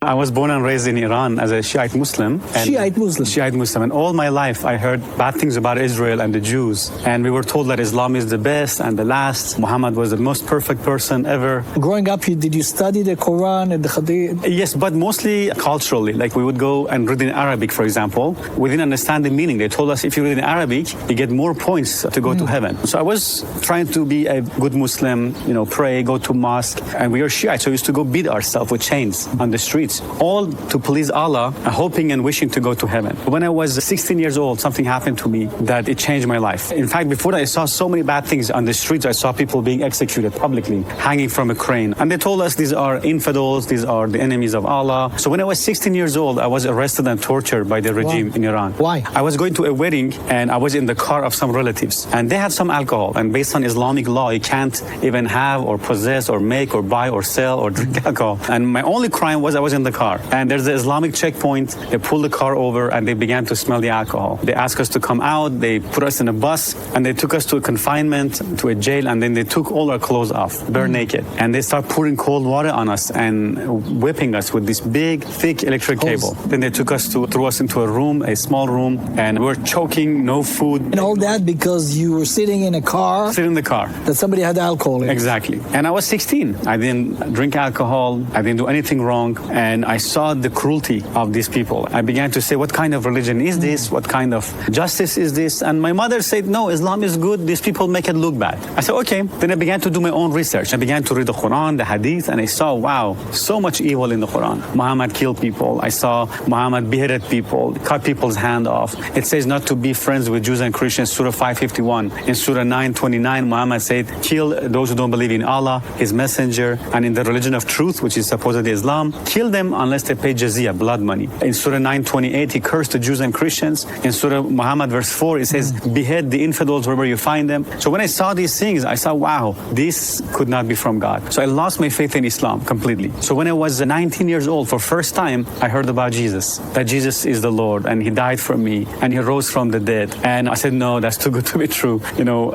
I was born and raised in Iran as a Shiite Muslim. Shiite Muslim. And all my life I heard bad things about Israel and the Jews. And we were told that Islam is the best and the last. Muhammad was the most perfect person ever. Growing up, did you study the Quran and the Hadith? Yes, but mostly culturally. Like we would go and read in Arabic, for example. We didn't understand the meaning. They told us if you read in Arabic, you get more points to go to heaven. So I was trying to be a good Muslim, pray, go to mosque. And we were Shiite, so we used to go beat ourselves with chains on the streets, all to please Allah, hoping and wishing to go to heaven. When I was 16 years old, something happened to me that it changed my life. In fact, before that, I saw so many bad things on the streets. I saw people being executed publicly, hanging from a crane. And they told us these are infidels, these are the enemies of Allah. So when I was 16 years old, I was arrested and tortured by the regime in Iran. Why? I was going to a wedding and I was in the car of some relatives and they had some alcohol. And based on Islamic law, you can't even have or possess or make or buy or sell or drink alcohol. And my only crime was I was in the car. And there's the Islamic checkpoint. They pulled the car over and they began to smell the alcohol. They asked us to come out. They put us in a bus and they took us to a confinement, to a jail. And then they took all our clothes off, bare naked. And they start pouring cold water on us and whipping us with this big, thick electric cable. Then they threw us into a room, a small room, and we were choking, no food. And all that because you were sitting in a car? Sitting in the car. That somebody had alcohol in. Exactly. And I was 16. I didn't drink alcohol. I didn't do anything wrong. And I saw the cruelty of these people. I began to say, what kind of religion is this? What kind of justice is this? And my mother said, no, Islam is good. These people make it look bad. I said, okay. Then I began to do my own research. I began to read the Quran, the Hadith, and I saw, wow, so much evil in the Quran. Muhammad killed people. I saw Muhammad beheaded people, cut people's hand off. It says not to be friends with Jews and Christians, Surah 551. In Surah 929, Muhammad said, kill those who don't believe in Allah, His messenger, and in the religion of truth, which is supposedly Islam. Kill them unless they pay jizya, blood money. In Surah 928, he cursed the Jews and Christians. In Surah Muhammad, verse 4, it says, behead the infidels wherever you find them. So when I saw these things, I saw, wow, this could not be from God. So I lost my faith in Islam completely. So when I was 19 years old, for first time, I heard about Jesus, that Jesus is the Lord, and He died for me, and He rose from the dead. And I said, no, that's too good to be true.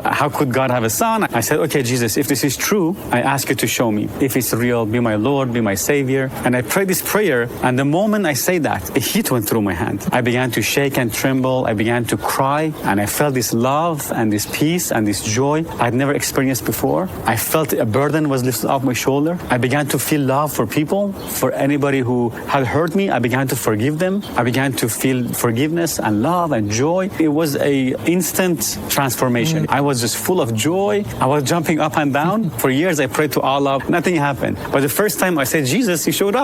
How could God have a son? I said, okay, Jesus, if this is true, I ask you to show me. If it's real, be my Lord, be my Savior. And I prayed this prayer, and the moment I say that, a heat went through my hand. I began to shake and tremble. I began to cry, and I felt this love and this peace and this joy I'd never experienced before. I felt a burden was lifted off my shoulder. I began to feel love for people, for anybody who had hurt me. I began to forgive them. I began to feel forgiveness and love and joy. It was an instant transformation. I was just full of joy. I was jumping up and down. For years I prayed to Allah. Nothing happened. But the first time I said, Jesus, He showed up.